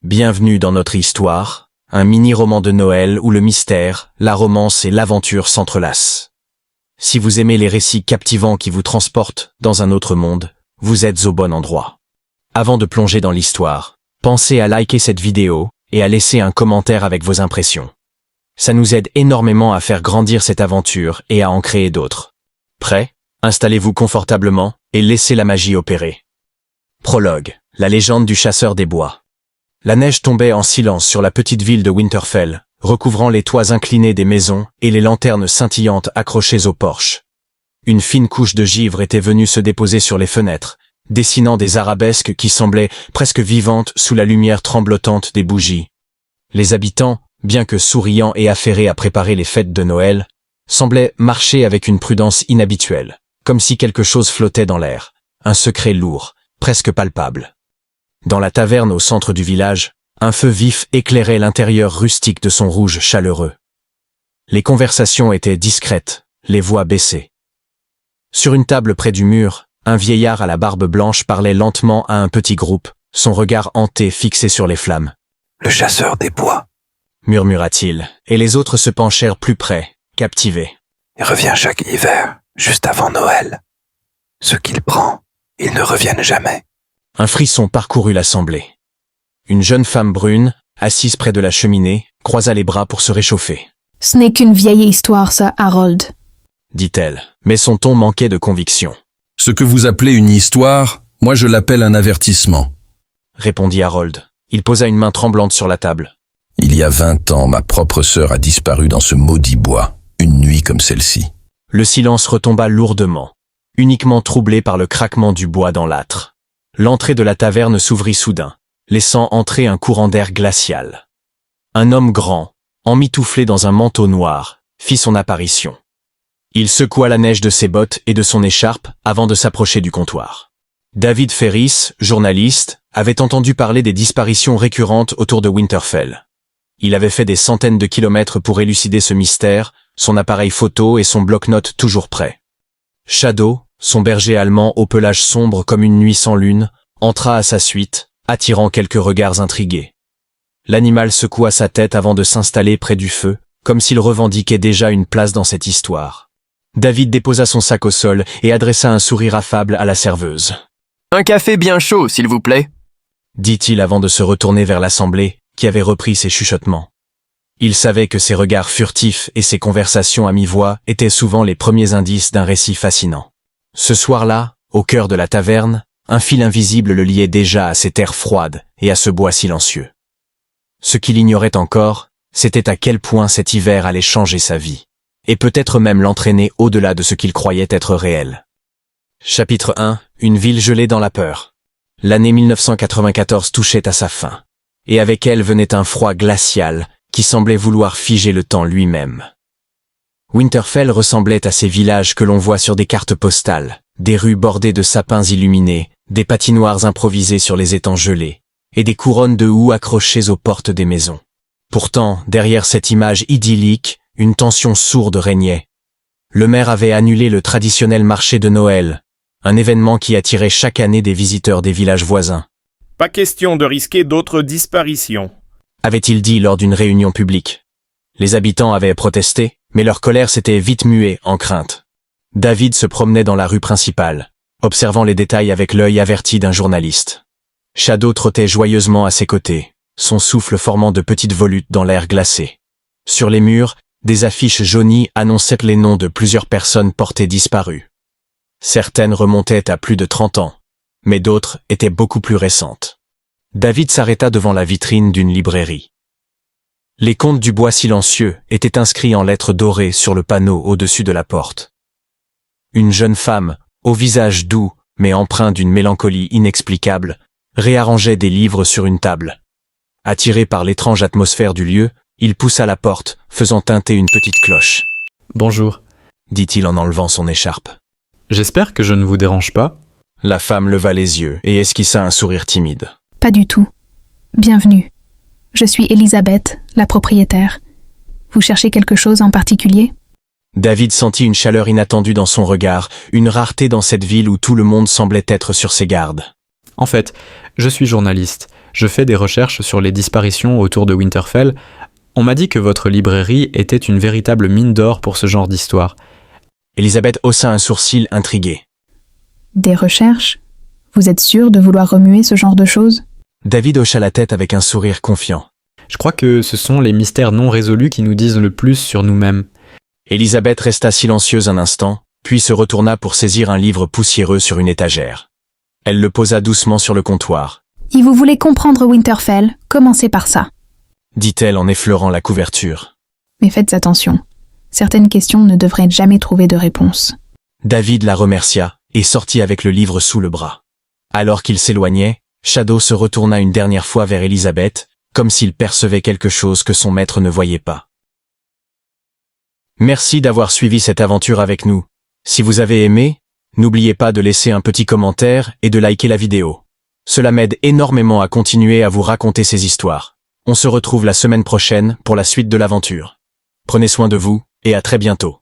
Bienvenue dans notre histoire, un mini-roman de Noël où le mystère, la romance et l'aventure s'entrelacent. Si vous aimez les récits captivants qui vous transportent dans un autre monde, vous êtes au bon endroit. Avant de plonger dans l'histoire, pensez à liker cette vidéo et à laisser un commentaire avec vos impressions. Ça nous aide énormément à faire grandir cette aventure et à en créer d'autres. Prêt? Installez-vous confortablement et laissez la magie opérer. Prologue, la légende du chasseur des bois. La neige tombait en silence sur la petite ville de Winterfell, recouvrant les toits inclinés des maisons et les lanternes scintillantes accrochées aux porches. Une fine couche de givre était venue se déposer sur les fenêtres, dessinant des arabesques qui semblaient presque vivantes sous la lumière tremblotante des bougies. Les habitants, bien que souriants et affairés à préparer les fêtes de Noël, semblaient marcher avec une prudence inhabituelle, comme si quelque chose flottait dans l'air, un secret lourd, presque palpable. Dans la taverne au centre du village, un feu vif éclairait l'intérieur rustique de son rouge chaleureux. Les conversations étaient discrètes, les voix baissées. Sur une table près du mur, un vieillard à la barbe blanche parlait lentement à un petit groupe, son regard hanté fixé sur les flammes. « Le chasseur des bois » murmura-t-il, et les autres se penchèrent plus près, captivés. « Il revient chaque hiver, juste avant Noël. Ce qu'il prend, ils ne reviennent jamais. » Un frisson parcourut l'assemblée. Une jeune femme brune, assise près de la cheminée, croisa les bras pour se réchauffer. « Ce n'est qu'une vieille histoire, ça, Harold, » dit-elle, mais son ton manquait de conviction. « Ce que vous appelez une histoire, moi je l'appelle un avertissement. » répondit Harold. Il posa une main tremblante sur la table. « Il y a 20 ans, ma propre sœur a disparu dans ce maudit bois, une nuit comme celle-ci. » Le silence retomba lourdement, uniquement troublé par le craquement du bois dans l'âtre. L'entrée de la taverne s'ouvrit soudain, laissant entrer un courant d'air glacial. Un homme grand, emmitouflé dans un manteau noir, fit son apparition. Il secoua la neige de ses bottes et de son écharpe avant de s'approcher du comptoir. David Ferris, journaliste, avait entendu parler des disparitions récurrentes autour de Winterfell. Il avait fait des centaines de kilomètres pour élucider ce mystère, son appareil photo et son bloc-notes toujours prêt. Shadow, son berger allemand au pelage sombre comme une nuit sans lune, entra à sa suite, attirant quelques regards intrigués. L'animal secoua sa tête avant de s'installer près du feu, comme s'il revendiquait déjà une place dans cette histoire. David déposa son sac au sol et adressa un sourire affable à la serveuse. « Un café bien chaud, s'il vous plaît » dit-il avant de se retourner vers l'assemblée, qui avait repris ses chuchotements. Il savait que ses regards furtifs et ses conversations à mi-voix étaient souvent les premiers indices d'un récit fascinant. Ce soir-là, au cœur de la taverne, un fil invisible le liait déjà à ces terres froides et à ce bois silencieux. Ce qu'il ignorait encore, c'était à quel point cet hiver allait changer sa vie, et peut-être même l'entraîner au-delà de ce qu'il croyait être réel. Chapitre 1. Une ville gelée dans la peur. L'année 1994 touchait à sa fin, et avec elle venait un froid glacial qui semblait vouloir figer le temps lui-même. Winterfell ressemblait à ces villages que l'on voit sur des cartes postales, des rues bordées de sapins illuminés, des patinoires improvisées sur les étangs gelés, et des couronnes de houx accrochées aux portes des maisons. Pourtant, derrière cette image idyllique, une tension sourde régnait. Le maire avait annulé le traditionnel marché de Noël, un événement qui attirait chaque année des visiteurs des villages voisins. « Pas question de risquer d'autres disparitions », avait-il dit lors d'une réunion publique. Les habitants avaient protesté, mais leur colère s'était vite muée en crainte. David se promenait dans la rue principale, observant les détails avec l'œil averti d'un journaliste. Shadow trottait joyeusement à ses côtés, son souffle formant de petites volutes dans l'air glacé. Sur les murs, des affiches jaunies annonçaient les noms de plusieurs personnes portées disparues. Certaines remontaient à plus de 30 ans, mais d'autres étaient beaucoup plus récentes. David s'arrêta devant la vitrine d'une librairie. Les contes du bois silencieux étaient inscrits en lettres dorées sur le panneau au-dessus de la porte. Une jeune femme, au visage doux, mais empreint d'une mélancolie inexplicable, réarrangeait des livres sur une table. Attiré par l'étrange atmosphère du lieu, il poussa la porte, faisant tinter une petite cloche. « Bonjour. » dit-il en enlevant son écharpe. « J'espère que je ne vous dérange pas. » La femme leva les yeux et esquissa un sourire timide. « Pas du tout. Bienvenue. Je suis Elisabeth, la propriétaire. Vous cherchez quelque chose en particulier ?» David sentit une chaleur inattendue dans son regard, une rareté dans cette ville où tout le monde semblait être sur ses gardes. En fait, je suis journaliste. Je fais des recherches sur les disparitions autour de Winterfell. On m'a dit que votre librairie était une véritable mine d'or pour ce genre d'histoire. Elisabeth haussa un sourcil intrigué. Des recherches? Vous êtes sûr de vouloir remuer ce genre de choses? David hocha la tête avec un sourire confiant. Je crois que ce sont les mystères non résolus qui nous disent le plus sur nous-mêmes. Elisabeth resta silencieuse un instant, puis se retourna pour saisir un livre poussiéreux sur une étagère. Elle le posa doucement sur le comptoir, Si vous voulez comprendre Winterfell, commencez par ça. dit-elle en effleurant la couverture. Mais faites attention. Certaines questions ne devraient jamais trouver de réponse. David la remercia et sortit avec le livre sous le bras. Alors qu'il s'éloignait, Shadow se retourna une dernière fois vers Elisabeth, comme s'il percevait quelque chose que son maître ne voyait pas. Merci d'avoir suivi cette aventure avec nous. Si vous avez aimé, n'oubliez pas de laisser un petit commentaire et de liker la vidéo. Cela m'aide énormément à continuer à vous raconter ces histoires. On se retrouve la semaine prochaine pour la suite de l'aventure. Prenez soin de vous et à très bientôt.